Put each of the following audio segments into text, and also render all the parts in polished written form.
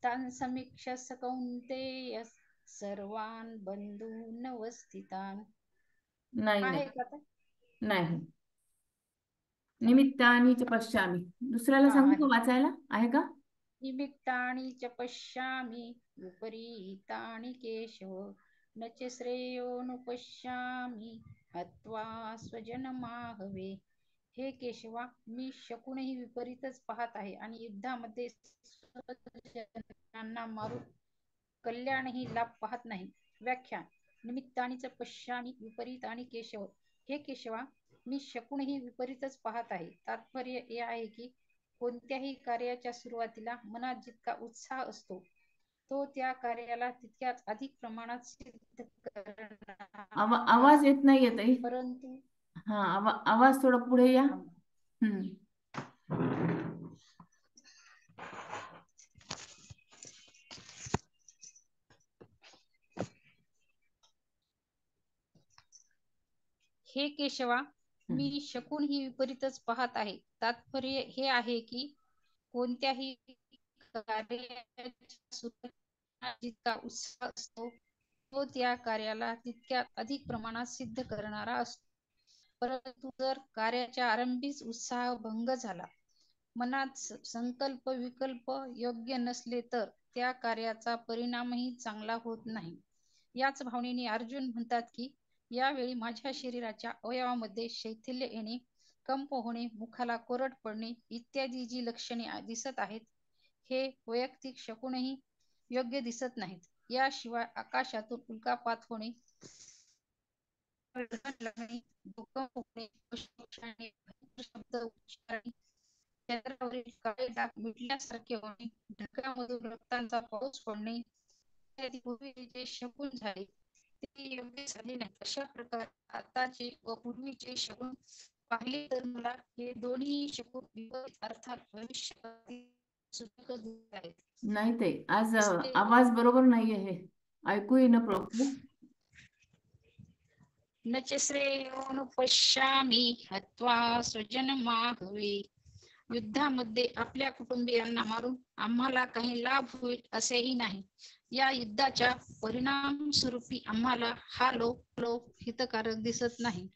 तान् समीक्षस कौन्तेय सर्वान् बंधून् अवस्थितान्. नाही आहे नाही का ते? नाही. निमित्तानी च पश्यामी. दुसऱ्याला हा सांगू आहे. का वाचायला? आहे का? निमित्तानि च पश्यामि विपरीतानि केशव न च श्रेयोनुपश्यामि हत्वा स्वजनमाहवे. हे केशवा, मी शकूनही विपरीतच पाहत आहे आणि युद्धामध्ये स्वजनांना मारून कल्याणही लाभ पाहत नाही. व्याख्या. निमित्तानीच पश्यामी विपरीत आणि केशव. हे केशवा, मी शकूनही विपरीतच पाहत आहे. तात्पर्य हे आहे की कोणत्याही कार्याच्या सुरुवातीला मनात जितका उत्साह असतो तो त्या कार्याला तितक्याच अधिक प्रमाणात सिद्ध करणारा आवाज असतो. येत नाहीये ताई. परंतु हा, आवाज थोडा पुढे या. थांबा. हम्म. हे केशवा, हम्म. मी शकून ही विपरीतच पाहत आहे. तात्पर्य हे आहे की कोणत्याही कार्याच्या सुरुवातीला जितका उत्साह असतो तो त्या कार्याला तितक्या अधिक प्रमाणात सिद्ध करणारा असतो. परंतु जर कार्याच्या आरंभीच उत्साह भंग झाला, मनात संकल्प विकल्प योग्य नसले तर त्या कार्याचा परिणामही चांगला होत नाही. याच भावनेने अर्जुन म्हणतात की यावेळी माझ्या शरीराच्या अवयवामध्ये शैथिल्य येणे, कंप होणे, मुखाला कोरड पडणे इत्यादी जी लक्षणे दिसत आहेत हे वैयक्तिक शकूनही योग्य दिसत नाहीत. याशिवाय आकाशातून उल्कापात होणे, लागणे, भूकंप होणे, पशुपक्ष्यांनी शब्द उच्चारणे, चंद्रावरील काळे डाग मिटल्यासारखे होणे, ढगांमधून रक्तांचा पाऊस पडणे इत्यादी पूर्वी जे शकुन झाले ते योग्य झाले नाही. अशा प्रकारे आताचे व पूर्वीचे शकुन पाहिले तर मला हे दोन्ही शकुन विपरीत अर्थात भविष्यकाळी सुखद दिसत आहेत. नाही ताई, आज जसे आवाज बरोबर नाहीये. हे ऐकू येईना प्रॉपर. न च श्रेयोनुपश्यामि हत्वा स्वजनमाहवे. युद्धामध्ये आपल्या कुटुंबियांना मारून आम्हाला काही लाभ होईल असेही नाही. या युद्धाच्या परिणाम स्वरूपी आम्हाला हा लोक हितकारक दिसत नाही.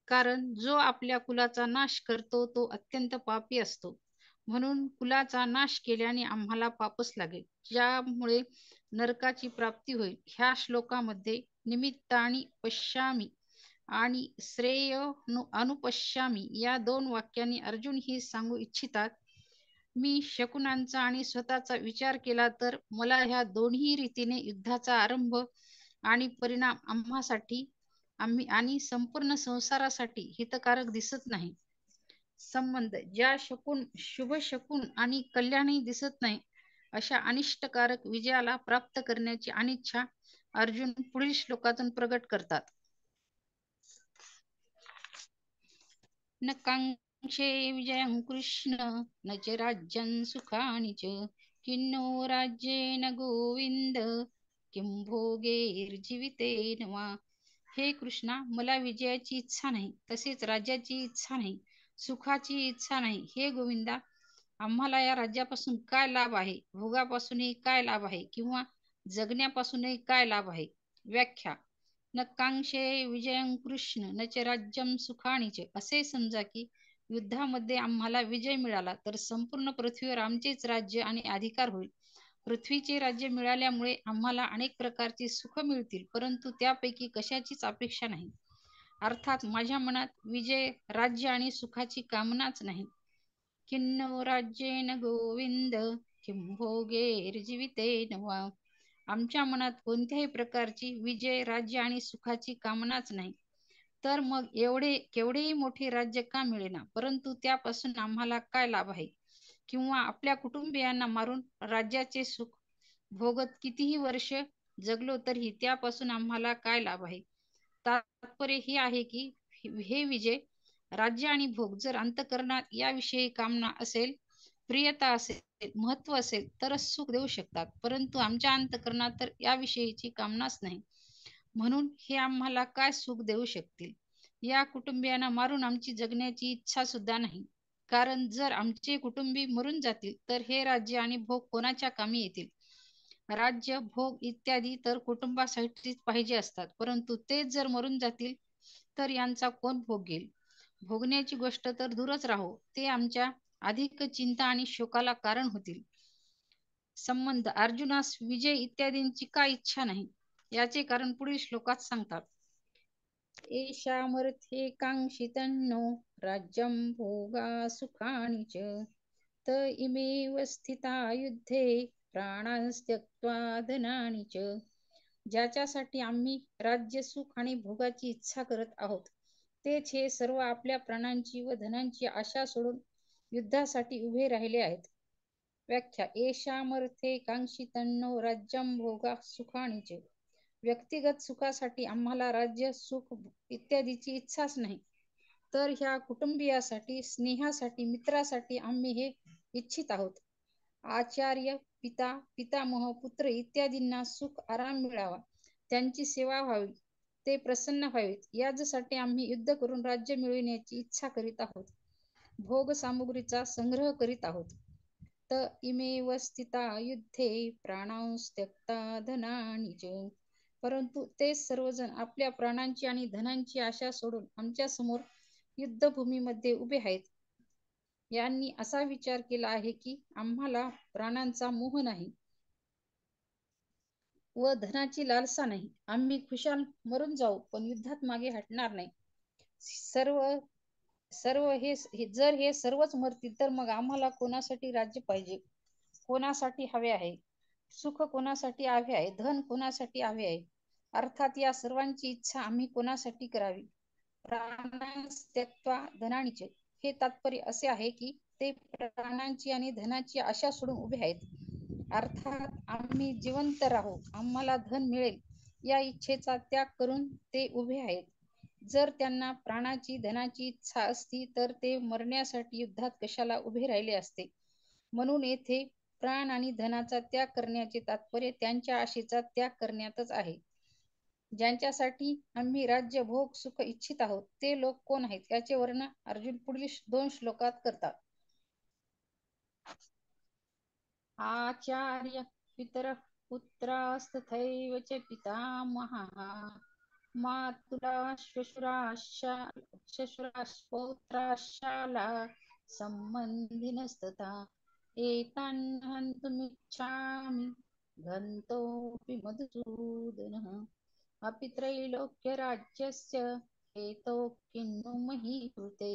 कारण जो आपल्या कुलाचा नाश करतो तो अत्यंत पापी असतो. म्हणून कुलाचा नाश केल्याने आम्हाला पापच लागेल, ज्यामुळे नरकाची प्राप्ती होईल. ह्या श्लोकामध्ये निमित्तानी पश्यामी आणि श्रेय अनुपश्यामी या दोन वाक्यांनी अर्जुन ही सांगू इच्छितात, मी शकुनांचा आणि स्वतःचा विचार केला तर मला ह्या दोन्ही रीतीने युद्धाचा आरंभ आणि परिणाम आम्ही आणि संपूर्ण संसारासाठी हितकारक दिसत नाही. संबंध ज्या शकून शुभ शकून आणि कल्याणही दिसत नाही अशा अनिष्टकारक विजयाला प्राप्त करण्याची अनिच्छा अर्जुन पुढील श्लोकातून प्रगट करतात. न कांक्षे विजयं कृष्ण न च राज्यं सुखानि च किन्नो राज्येन गोविंद किं भोगैर्जीवितेन वा. हे कृष्णा, मला विजयाची इच्छा नाही, तसेच राज्याची इच्छा नाही, सुखाची इच्छा नाही. हे गोविंदा, आम्हाला या राज्यापासून काय लाभ आहे, भोगापासूनही काय लाभ आहे किंवा जगण्यापासूनही काय लाभ आहे. व्याख्या. न कांक्षे विजयं कृष्ण न च राज्यं सुखानि च. असे समजा की युद्धामध्ये आम्हाला विजय मिळाला तर संपूर्ण पृथ्वीवर आमचेच राज्य आणि अधिकार होईल. पृथ्वीचे राज्य मिळाल्यामुळे आम्हाला अनेक प्रकारची सुख मिळतील, परंतु त्यापैकी कशाचीच अपेक्षा नाही. अर्थात माझ्या मनात विजय, राज्य आणि सुखाची कामनाच नाही. किन्नो राज्येन गोविंद किं भोगैर्जीवितेन वा. आमच्या मनात कोणत्याही प्रकारची विजय, राज्य आणि सुखाची कामनाच नाही. तर मग केवढेही मोठे राज्य का मिळेना, परंतु त्यापासून आम्हाला काय लाभ आहे, किंवा आपल्या कुटुंबियांना मारून राज्याचे सुख भोगत कितीही वर्ष जगलो तरी त्यापासून आम्हाला काय लाभ आहे. तात्पर्य हे आहे की हे विजय, राज्य आणि भोग जर अंतःकरणात याविषयी कामना असेल, प्रियता असेल, महत्व असेल तरच सुख देऊ शकतात, परंतु आमच्या अंतःकरणात तर याविषयीची कामनाच नाही. म्हणून हे आम्हाला काय सुख देऊ शकतील. या कुटुंबियांना मारून आमची जगण्याची इच्छा सुद्धा नाही, कारण जर आमचे कुटुंबी मरून जातील तर हे राज्य आणि भोग कोणाच्या कामी येतील. राज्य भोग इत्यादी तर कुटुंबासाठीच पाहिजे असतात, परंतु तेच जर मरून जातील तर यांचा कोण भोग घेईल? भोगण्याची गोष्ट तर दूरच राहो, ते आमच्या अधिक चिंता आणि शोकाला कारण होतील. संबंध अर्जुनास विजय इत्यादींची का इच्छा नाही? याचे कारण पुढील श्लोकात सांगतात. एषामर्थे काङ्क्षितन्नो राज्यं भोगा सुखानि च त इमेव स्थिता युद्धे प्राणांस्त्यक्त्वा धनानि च. ज्याच्यासाठी आम्ही राज्य सुख आणि भोगाची इच्छा करत आहोत, तेच हे सर्व आपल्या प्राणांची व धनांची आशा सोडून युद्धासाठी उभे राहिले आहेत. व्याख्या. एषामर्थे काङ्क्षितन्नो राज्यं भोगा सुखानि च. व्यक्तिगत सुखासाठी आम्हाला राज्य सुख इत्यादीची इच्छाच नाही, तर ह्या कुटुंबियासाठी, स्नेहासाठी, मित्रासाठी आम्ही हे इच्छित आहोत. आचार्य, पिता, पितामह, पुत्र इत्यादींना सुख आराम मिळावा, त्यांची सेवा व्हावी, ते प्रसन्न व्हावेत, यासाठी आम्ही युद्ध करून राज्य मिळविण्याची इच्छा करीत आहोत, भोग सामुग्रीचा संग्रह करीत आहोत. त इमेव स्थिता युद्धे प्राणांस्त्यक्ता धनानि च. परंतु ते सर्वजण आपल्या प्राणांची आणि धनांची आशा सोडून आमच्या समोर युद्धभूमीमध्ये उभे आहेत. यांनी असा विचार केला आहे की आम्हाला प्राणांचा मोह नाही व धनाची लालसा नाही. आम्ही खुशाल मरून जाऊ, पण युद्धात मागे हटणार नाही. सर्व सर्व जर हे सर्वच मरतील तर मग आम्हाला कोणासाठी राज्य पाहिजे, कोणासाठी हवे आहे? सुख कोणासाठी हवे आहे? धन कोणासाठी हवे आहे? अर्थात या सर्वांची इच्छा आम्ही कोणासाठी करावी? प्राणांस त्यक्त्वा धनानीचे, हे तात्पर्य असे आहे की ते प्राणांची आणि धनाची आशा सोडून उभे आहेत. अर्थात आम्ही जिवंत राहू, आम्हाला धन मिळेल या इच्छेचा त्याग करून ते उभे आहेत. जर त्यांना प्राणाची धनाची इच्छा असती तर ते मरण्यासाठी युद्धात कशाला उभे राहिले असते? म्हणून येथे प्राण आणि धनाचा त्याग करण्याचे तात्पर्य त्यांच्या आशेचा त्याग करण्यातच आहे. ज्यांच्यासाठी आम्ही राज्य भोग सुख इच्छित आहोत ते लोक कोण आहेत, याचे वर्णन अर्जुन पुढील 2 श्लोकात करतात. आचार्य पितर पुत्रास्तथैव च पितामहाः मातुला श्वशुरापौत्राशाला संबंधिनस्तथा एतान् हन्तुमिच्छामि घन्तोऽपि मधुसूदनः अपि त्रैलोक्यराज्यस्य हेतो किन्नु मही कृते.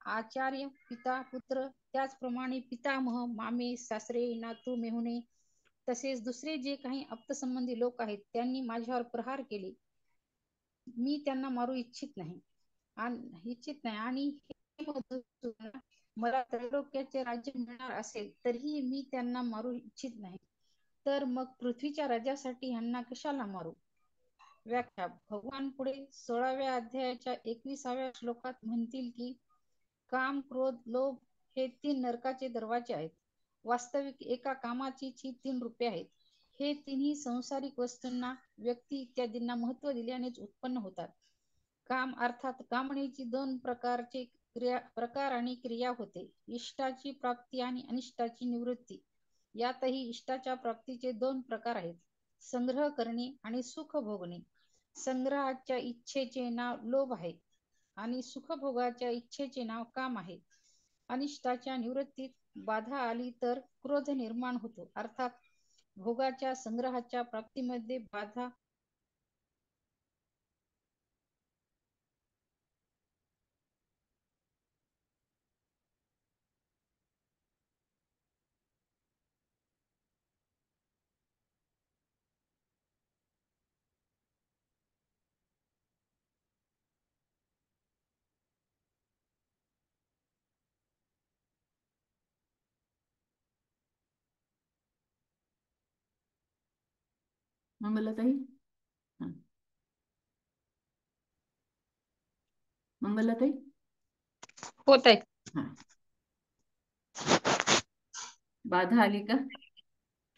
आचार्य, पिता, पुत्र, त्याचप्रमाणे पितामह, मामे, सासरे, नातू, मेहुणे, तसेच दुसरे जे काही आप्तसंबंधी लोक आहेत त्यांनी माझ्यावर प्रहार केले. मी त्यांना मारू इच्छित नाही आणि हे मधुसूदना, मला त्रैलोक्याचे राज्य मिळणार असेल तरीही मी त्यांना मारू इच्छित नाही, तर मग पृथ्वीच्या राज्यासाठी ह्यांना कशाला मारू? व्याख्या. भगवान पुढे 16व्या अध्यायाच्या 21व्या श्लोकात म्हणतील की काम, क्रोध, लोभ हे 3 नरकाचे दरवाजे आहेत. वास्तविक एका कामाची 3 रूपे आहेत. हे तिन्ही सांसारिक वस्तूंना, व्यक्ती इत्यादींना महत्व दिल्यानेच उत्पन्न होतात. काम अर्थात कामनेची 2 प्रकारचे प्रकार आणि क्रिया होते, इष्टाची प्राप्ती आणि अनिष्टाची निवृत्ती. यातही इष्टाच्या प्राप्तीचे 2 प्रकार आहेत, संग्रह करणे आणि सुख भोगणे. संग्रहाच्या इच्छेचे नाव लोभ आहे आणि सुखभोगाच्या इच्छेचे नाव काम आहे. अनिष्टाच्या निवृत्तीत बाधा आली तर क्रोध निर्माण होतो, अर्थात भोगाच्या संग्रहाच्या प्राप्तीमध्ये बाधा मंगलाताई. हा. मंगलाताई. होत आहे. हा. बाधा आली का?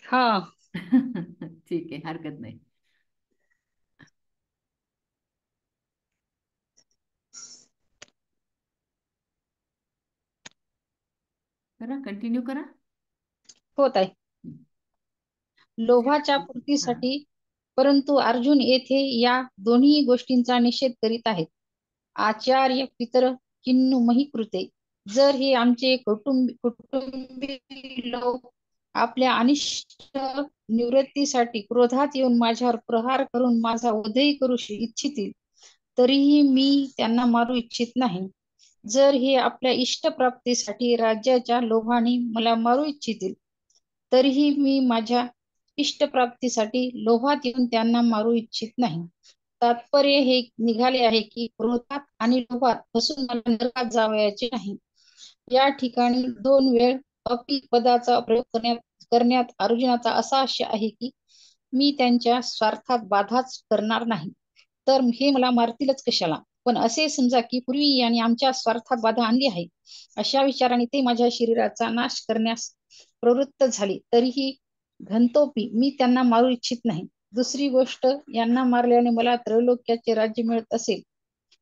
हा. ठीक आहे, हरकत नाही. करा, कंटिन्यू करा. होत आहे. लोभाच्या हा. पूर्तीसाठी. परंतु अर्जुन येथे या दोन्ही गोष्टींचा निषेध करीत आहेत. आचार्य पितर किन्नु मही कृते. जर हे आमचे कुटुंबी लोक आपल्या अनिष्ट निवृत्तीसाठी क्रोधात येऊन माझ्यावर प्रहार करून माझा वधही करू इच्छितील, तरीही मी त्यांना मारू इच्छित नाही. जर हे आपल्या इष्टप्राप्तीसाठी राज्याच्या लोभाने मला मारू इच्छितील, तरीही मी माझ्या इष्टप्राप्तीसाठी लोभात येऊन त्यांना मारू इच्छित नाही. तात्पर्य हे निघाले आहे की क्रोधात आणि लोभात फसून मला नरकात जावयाचे नाही. या ठिकाणी 2 वेळ अपी पदाचा प्रयोग करण्यात अर्जुनाचा असा आशय आहे की मी त्यांच्या स्वार्थात बाधाच करणार नाही, तर हे मला मारतीलच कशाला. पण असे समजा की पूर्वी यांनी आमच्या स्वार्थात बाधा आणली आहे, अशा विचाराने ते माझ्या शरीराचा नाश करण्यास प्रवृत्त झाले, तरीही घंतोपी मी त्यांना मारू इच्छित नाही. दुसरी गोष्ट, यांना मारल्याने मला त्रैलोक्याचे राज्य मिळत असेल,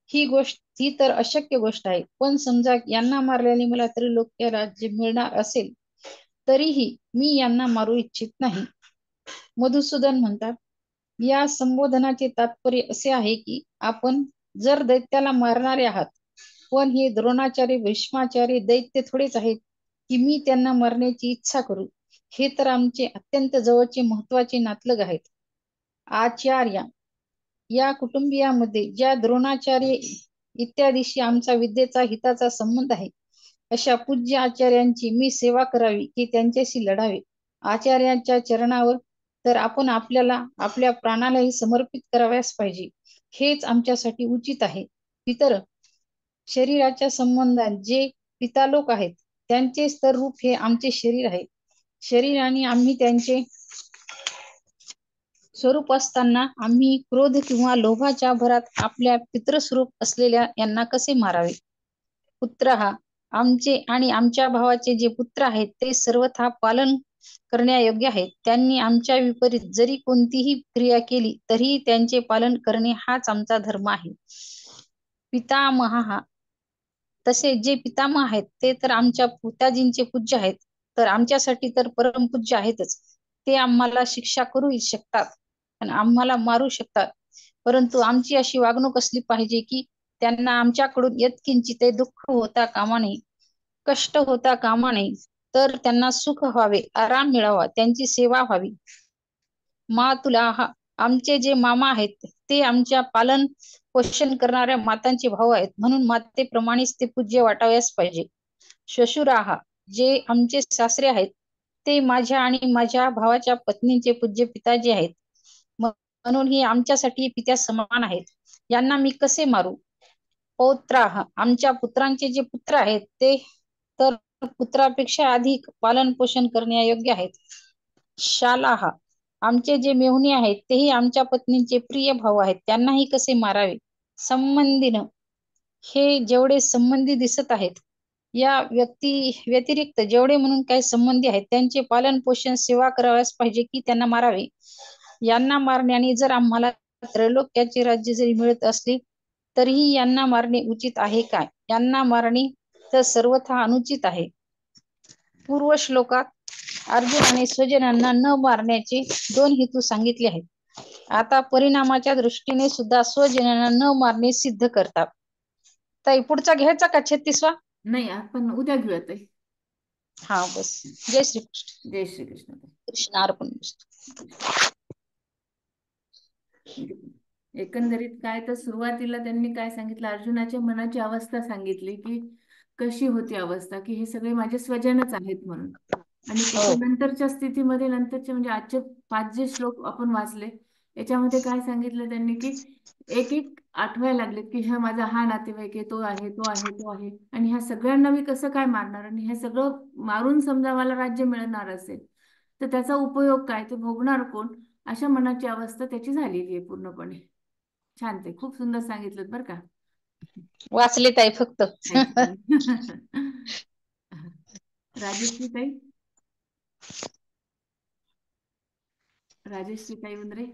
ही तर अशक्य गोष्ट आहे. पण समजा यांना मारल्याने मला त्रैलोक्य राज्य मिळणार असेल, तरीही मी यांना मारू इच्छित नाही. मधुसूदन म्हणतात, या संबोधनाचे तात्पर्य असे आहे की आपण जर दैत्याला मारणारे आहात, पण हे द्रोणाचार्य भीष्माचार्य दैत्य थोडेच आहेत की मी त्यांना मारण्याची इच्छा करू. हे तर आमचे अत्यंत जवळचे महत्वाचे नातलग आहेत. आचार्य या कुटुंबियामध्ये ज्या द्रोणाचार्य इत्यादीशी आमचा विद्येचा हिताचा संबंध आहे, अशा पूज्य आचार्यांची मी सेवा करावी की त्यांच्याशी लढावे. आचार्यांच्या चरणावर तर आपण आपल्याला आपल्या प्राणालाही समर्पित कराव्यास पाहिजे. हेच आमच्यासाठी उचित आहे. पितर शरीराच्या संबंधात जे पितालोक आहेत, त्यांचे तर रूप हे आमचे शरीर आहे. शरीर आणि आम्ही त्यांचे स्वरूप असताना आम्ही क्रोध किंवा लोभाच्या भरात आपल्या पितृस्वरूप असलेल्या यांना कसे मारावे. पुत्र हा आमचे आणि आमच्या भावाचे जे पुत्र आहेत ते सर्वथा पालन करण्यायोग्य आहेत. त्यांनी आमच्या विपरीत जरी कोणतीही क्रिया केली तरी त्यांचे पालन करणे हाच आमचा धर्म आहे. पितामहा तसे जे पितामह आहेत ते तर आमच्या पिताजींचे पूज्य आहेत, तर आमच्यासाठी तर परमपूज्य आहेतच. ते आम्हाला शिक्षा करू शकतात आणि आम्हाला मारू शकतात, परंतु आमची अशी वागणूक असली पाहिजे की त्यांना आमच्याकडून यत्किंचित दुःख होता कामा नये, कष्ट होता कामा नये, तर त्यांना सुख व्हावे, आराम मिळावा, त्यांची सेवा व्हावी. तुला आमचे जे मामा आहेत ते आमच्या पालन पोषण करणाऱ्या मातांचे भाऊ आहेत, म्हणून मातेप्रमाणेच ते पूज्य वाटाव्यास पाहिजे. श्वशुराहा जे आमचे सासरे आहेत ते माझ्या आणि माझ्या भावाच्या पत्नीचे पूज्य पिताजी आहेत, म्हणून हे आमच्यासाठी पित्या समान आहेत. यांना मी कसे मारू. पौत्राहा आमच्या पुत्रांचे जे पुत्र आहेत ते तर पुत्रापेक्षा अधिक पालन पोषण करण्यायोग्य आहेत. शालाहा आमचे जे मेहुणी आहेत तेही आमच्या पत्नीचे प्रिय भाऊ आहेत, त्यांनाही कसे मारावे. संबंधीन हे जेवढे संबंधी दिसत आहेत, या व्यतिरिक्त जेवढे म्हणून काही संबंधी आहेत त्यांचे पालन पोषण सेवा कराव्यास पाहिजे की त्यांना मारावे. यांना मारण्याने जर आम्हाला त्रैलोक्याचे राज्य जरी मिळत असले तरीही यांना मारणे उचित आहे काय. यांना मारणे तर सर्वथा अनुचित आहे. पूर्व श्लोकात अर्जुनाने स्वजनांना न मारण्याचे 2 हेतू सांगितले आहेत. आता परिणामाच्या दृष्टीने सुद्धा स्वजनांना न मारणे सिद्ध करतात. ताई पुढचा घ्यायचा का 36वा? नाही, आपण उद्या घेऊया ताई. हा बस. जय श्री कृष्ण. जय श्री कृष्ण. कृष्ण अर्पण. एकंदरीत काय तर सुरुवातीला त्यांनी काय सांगितलं, अर्जुनाच्या मनाची अवस्था सांगितली की कशी होती अवस्था, की हे सगळे माझे स्वजनच आहेत म्हणून. आणि त्याच्यानंतरच्या स्थितीमध्ये नंतरचे म्हणजे आजचे 5 जे श्लोक आपण वाचले याच्यामध्ये काय सांगितलं त्यांनी की एक एक आठवायला लागले की हा नातेवाईक आहे, तो आहे, तो आहे, तो आहे, आणि ह्या सगळ्यांना मी कसं काय मारणार, आणि हे सगळं मारून समजा मला राज्य मिळणार असेल तर त्याचा उपयोग काय, ते भोगणार कोण, अशा मनाची अवस्था त्याची झालेली आहे पूर्णपणे. छान, ते खूप सुंदर सांगितलं बरं का. वाचले ताई फक्त. राजश्री ताई, राजश्री ताई उंद्रे.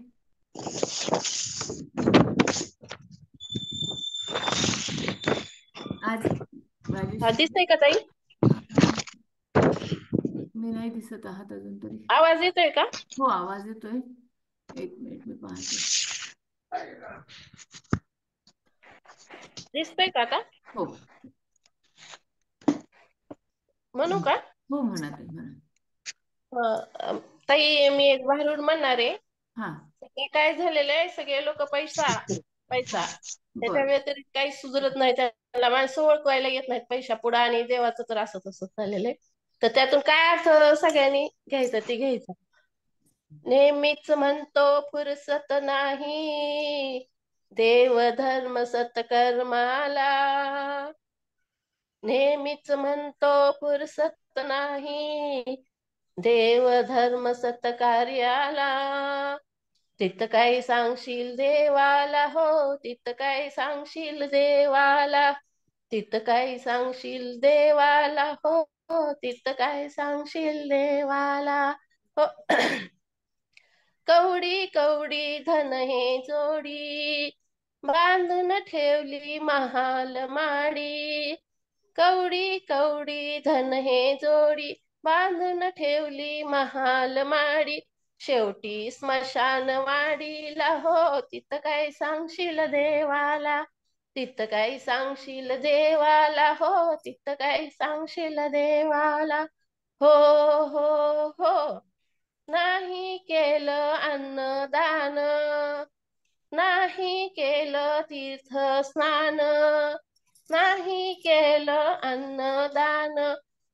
आज दिसतंय का ताई? तुम्ही नाही दिसत आहात अजून तरी. आवाज येतोय का? हो, आवाज येतोय. एक मिनिट मी पाहते. दिसतोय का आता? हो म्हणू का? हो, म्हणा ते म्हणा. ताई मी एक बाहेरून म्हणणार आहे. हा, हे काय झालेलं आहे, सगळे लोक पैसा पैसा त्याच्या बर व्यतिरिक्त काही सुधरत नाही. त्याला माणसं ओळखवायला येत नाहीत पैशा पुढे, आणि देवाचं तर असं तसं झालेलं आहे. तर त्यातून काय अर्थ सगळ्यांनी घ्यायचं ते घ्यायचं. नेहमीच म्हणतो फुरसत नाही, देव धर्म सत्कर्माला. नेहमीच म्हणतो फुरसत नाही, देव धर्म सत्कार्याला. तिथं काय सांगशील देवाला, हो तिथं काय सांगशील देवाला. तिथं काय सांगशील देवाला, हो हो तिथं काय सांगशील देवाला. हो. कवडी कवडी धन हे जोडी, बांधून ठेवली महाल माडी. कवडी कवडी धन हे जोडी, बांधून ठेवली महाल माडी. शेवटी स्मशान वाडीला, हो तिथं काय सांगशील देवाला. तिथं काय सांगशील देवाला, हो तिथं काय सांगशील देवाला. हो हो हो. नाही केलं अन्नदान, नाही केलं तीर्थ स्नान. नाही केलं अन्नदान,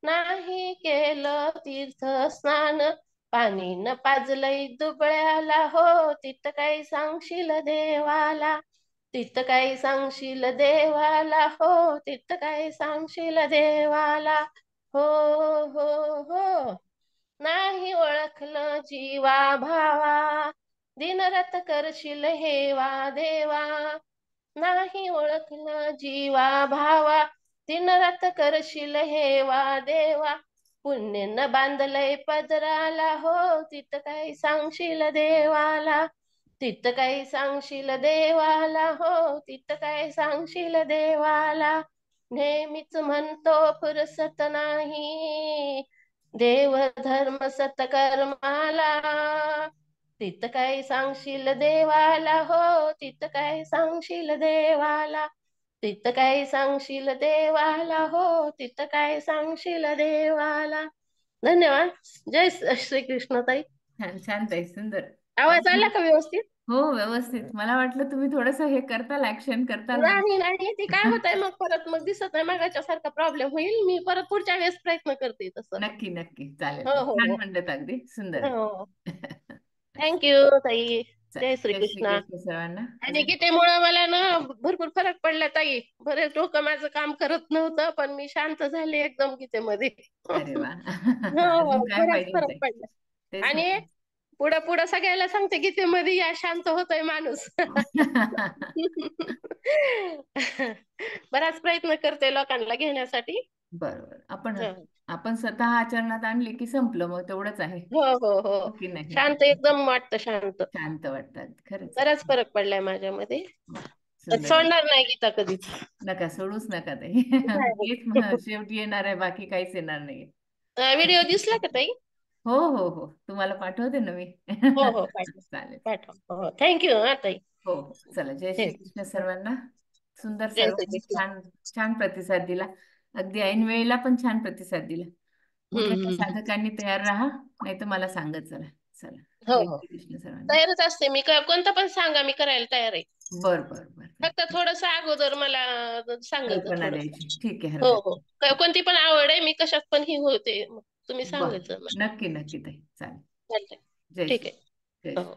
नाही केलं तीर्थ स्नान. पाणी न पाजलंय दुबळ्याला, हो तिथं काय सांगशील देवाला. तिथं काय सांगशील देवाला, हो तिथं काय सांगशील देवाला. हो हो हो. नाही ओळखलं जीवा भावा, दिनरात करशील हेवा देवा. नाही ओळखलं जीवा भावा, दिनरात करशील हेवा देवा. पुण्य न बांधलंय पदराला, हो तिथं काय सांगशील देवाला. तिथं काय सांगशील देवाला, हो तिथं काय सांगशील देवाला. नेहमीच म्हणतो फुरसत नाही, देव धर्म सत्कर्माला. तिथं काय सांगशील देवाला, हो तिथं काय सांगशील देवाला. तिथं काय सांगशील देवाला, हो तिथं काय सांगशील देवाला. धन्यवाद. जय श्रीकृष्ण ताई. छान छान ताई, सुंदर. आवाज आला का व्यवस्थित? हो, व्यवस्थित. मला वाटलं तुम्ही थोडस हे करताल, ऍक्शन करताल नाही नाही, ते काय होत आहे म्हणून. मग परत मग दिसत नाही, मागाच्या सारखा प्रॉब्लेम होईल. मी परत पुढच्या वेळेस प्रयत्न करते तसं. नक्की नक्की, चालेल. हो हो छान हो म्हणतात, अगदी सुंदर. हो. थँक्यू ताई. जय जय श्री श्रीकृष्ण. कृष्ण सर्वांना. आणि गीतेमुळे मला ना भरपूर फरक पडला ताई. बरेच लोक माझं काम करत नव्हतं, पण मी शांत झाले एकदम गीतेमध्ये. अरे वा. हो, अजून काय बराच पाहिजे फरक ताई? पडला. तेच आणि म्हटलं. पुढं पुढं सगळ्याला सांगते गीतेमध्ये या, शांत होतोय माणूस. बराच प्रयत्न करते लोकांना घेण्यासाठी. बरोबर. आपण हो आपण स्वतः आचरणात आणली की संपलं, मग तेवढंच आहे. हो हो हो. हो की नाही? शांत एकदम वाटतं, शांत. शांत वाटतात, खरंच आहे. बराच फरक पडलाय माझ्यामध्ये. वा, सुंदर आहे. सोडणार नाही गीता कधीच. नका सोडूच नका ताई. तेच शेवटी येणार आहे, बाकी काहीच येणार नाहीये. व्हिडिओ दिसला का ताई? हो हो हो, तुम्हाला पाठवते ना मी. हो हो, पाठव चालेल. पाठव. हो, थँक्यू हा ताई. हो हो, चला. जय जय श्रीकृष्ण सर्वांना. सुंदर, जय सर्वांनी श्रीकृष्ण. छान छान प्रतिसाद दिला. अगदी ऐन वेळेला पण छान प्रतिसाद दिला. उद्या त्या हम्म. साधकांनी तयार राहा, नाही तर मला सांगत चला. चला. हो जय हो, श्रीकृष्ण सर्वांना. तयारच असते मी. कोणतं पण सांगा, मी करायला तयार आहे. बर बर बर, फक्त थोडस अगोदर मला सांगायचं कल्पना थोडस. द्यायची. ठीक आहे, हो हरकत हो, नाही. कोणती पण आवड आहे, मी कशात पण ही होते. तुम्ही बर, सांगायचं मला. नक्की नक्की ताई, चालेल. चालतंय. जय ठीक श्री आहे. जय श्री हो.